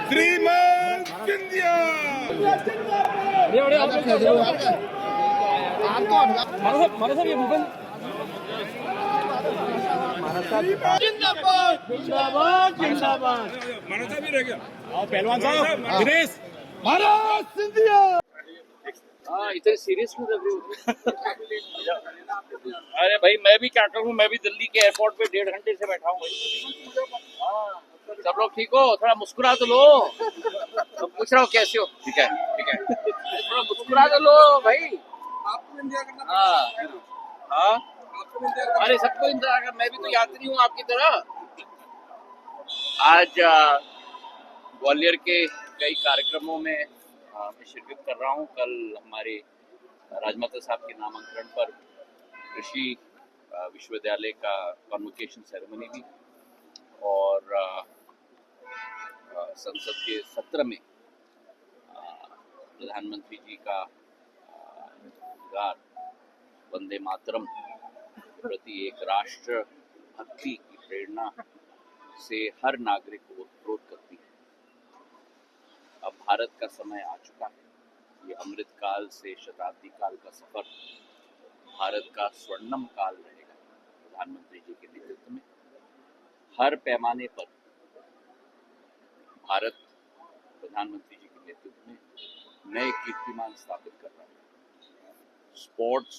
श्रीमान सिंधिया मनसा भी रह गया। पहलवान साहब दिनेश महाराज सिंधिया। इतने सीरियस क्यों लग रही हो? अरे भाई मैं भी क्या करूं, मैं भी दिल्ली के एयरपोर्ट पे 1.5 घंटे से बैठा हूँ भाई। सब लोग ठीक हो? थोड़ा मुस्कुरा तो लो। तो पूछ रहा हूँ कैसे हो? ठीक है ठीक है, थोड़ा मुस्कुरा तो लो भाई। आपको इंडिया करना हाँ हाँ, आपको इंडिया अरे सबको इंतजार कर, मैं भी तो यात्री हूँ आपकी तरह। आज ग्वालियर के कई कार्यक्रमों में मैं शिरकत कर रहा हूँ। कल हमारे राजमाता साहब के नामांकन पर कृषि विश्वविद्यालय का कॉन्वोकेशन सेरेमनी भी, और संसद के सत्र में प्रधानमंत्री जी का गान वंदे मातरम के प्रति एक राष्ट्र भक्ति की प्रेरणा से हर नागरिक को ओतप्रोत करती है। अब भारत का समय आ चुका है। ये अमृत काल से शताब्दी काल का सफर भारत का स्वर्णिम काल रहेगा। प्रधानमंत्री जी के नेतृत्व में हर पैमाने पर भारत प्रधानमंत्री जी के नेतृत्व में नए कीर्तिमान स्थापित कर रहा है। स्पोर्ट्स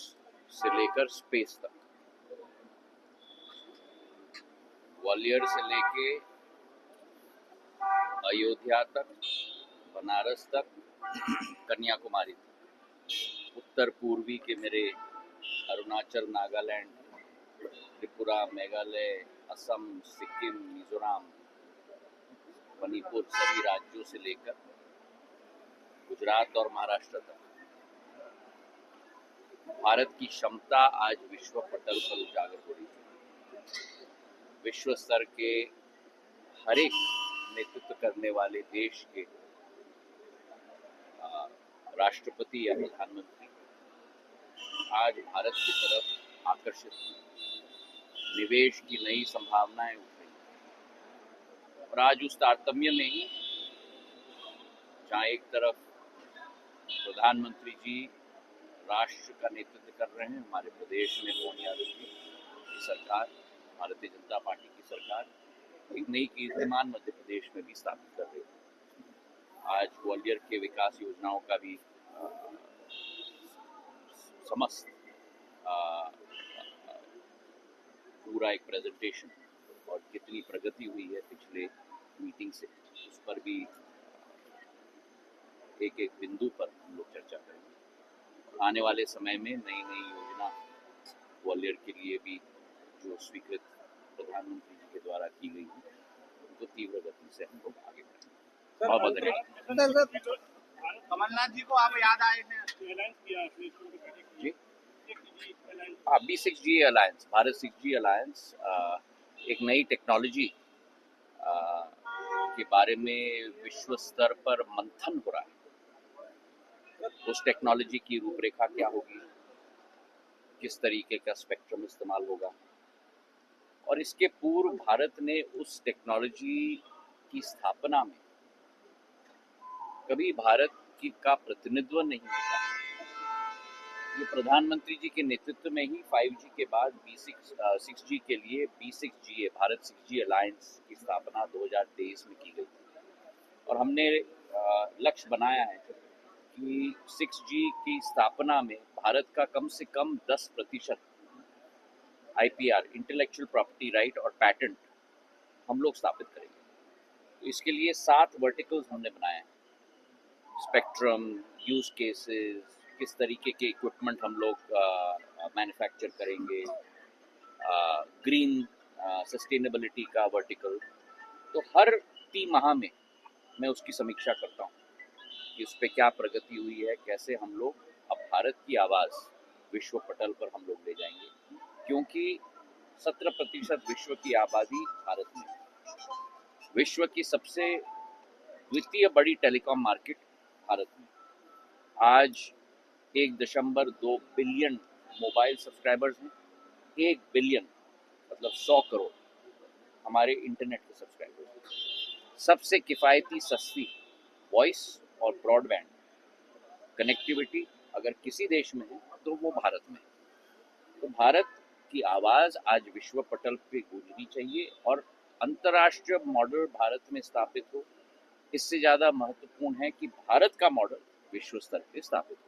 से लेकर स्पेस तक, ग्वालियर से लेके अयोध्या तक, बनारस तक, कन्याकुमारी तक, उत्तर पूर्वी के मेरे अरुणाचल, नागालैंड, त्रिपुरा, मेघालय, असम, सिक्किम, मिजोरम, मणिपुर, सभी राज्यों से लेकर गुजरात और महाराष्ट्र तक भारत की क्षमता आज विश्व पटल पर उजागर हो रही है। विश्व स्तर के हर एक नेतृत्व करने वाले देश के राष्ट्रपति या प्रधानमंत्री आज भारत की तरफ आकर्षित हैं। निवेश की नई संभावनाएं उठ रही हैं। और आज उस तारतम्य में ही जहाँ एक तरफ प्रधानमंत्री जी राष्ट्र का नेतृत्व कर रहे हैं, हमारे प्रदेश में मोहन यादव जी की सरकार, भारतीय जनता पार्टी की सरकार एक नई कीर्तिमान मध्य प्रदेश में भी स्थापित कर रही है। आज ग्वालियर के विकास योजनाओं का भी समस्त पूरा एक प्रेजेंटेशन और कितनी प्रगति हुई है पिछले मीटिंग से, उस पर भी एक एक बिंदु पर हम लोग चर्चा करेंगे। आने वाले समय में नई नई योजना ग्वालियर के लिए भी जो स्वीकृत प्रधानमंत्री जी के द्वारा की गई है, उनको तीव्र गति से हम लोग आगे बढ़ेंगे। बहुत बहुत धन्यवाद। कमलनाथ जी को आप याद आए हैं? जी हाँ, B6G alliance, Bharat 6G alliance एक नई टेक्नोलॉजी के बारे में विश्व स्तर पर मंथन हो रहा है। उस टेक्नोलॉजी की रूपरेखा क्या होगी, किस तरीके का स्पेक्ट्रम इस्तेमाल होगा, और इसके पूर्व भारत ने उस टेक्नोलॉजी की स्थापना में कभी भारत का प्रतिनिधित्व नहीं किया। ये प्रधानमंत्री जी के नेतृत्व में ही 5G के बाद 6G के लिए B6G भारत 6G अलायंस की स्थापना 2023 में की गई थी। और हमने लक्ष्य बनाया है कि 6G की स्थापना में भारत का कम से कम 10% IPR, इंटेलेक्चुअल प्रॉपर्टी राइट और पैटेंट हम लोग स्थापित करेंगे। तो इसके लिए 7 वर्टिकल्स हमने बनाए हैं। स्पेक्ट्रम, यूज केसेस, किस तरीके के इक्विपमेंट हम लोग मैन्युफैक्चर करेंगे, ग्रीन सस्टेनेबिलिटी का वर्टिकल। तो हर 3 माह में मैं उसकी समीक्षा करता हूँ कि उस पर क्या प्रगति हुई है, कैसे हम लोग अब भारत की आवाज़ विश्व पटल पर हम लोग ले जाएंगे, क्योंकि 17% विश्व की आबादी भारत में, विश्व की सबसे द्वितीय बड़ी टेलीकॉम मार्केट भारत में। आज 1.2 बिलियन मोबाइल सब्सक्राइबर्स हैं। 1 बिलियन मतलब 100 करोड़ हमारे इंटरनेट के सब्सक्राइबर्स। सबसे किफ़ायती सस्ती वॉइस और ब्रॉडबैंड कनेक्टिविटी अगर किसी देश में है तो वो भारत में है। तो भारत की आवाज़ आज विश्व पटल पे गूंजनी चाहिए और अंतर्राष्ट्रीय मॉडल भारत में स्थापित हो। इससे ज़्यादा महत्वपूर्ण है कि भारत का मॉडल विश्व स्तर पे स्थापित हो।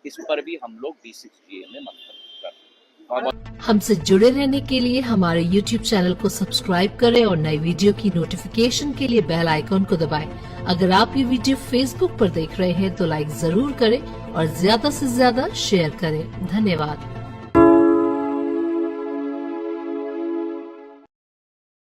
इस पर भी हम लोग B6GA में मंथन कर रहे हैं। हमसे जुड़े रहने के लिए हमारे YouTube चैनल को सब्सक्राइब करें और नई वीडियो की नोटिफिकेशन के लिए बेल आइकॉन को दबाएं। अगर आप ये वीडियो Facebook पर देख रहे हैं तो लाइक जरूर करें और ज्यादा से ज्यादा शेयर करें। धन्यवाद।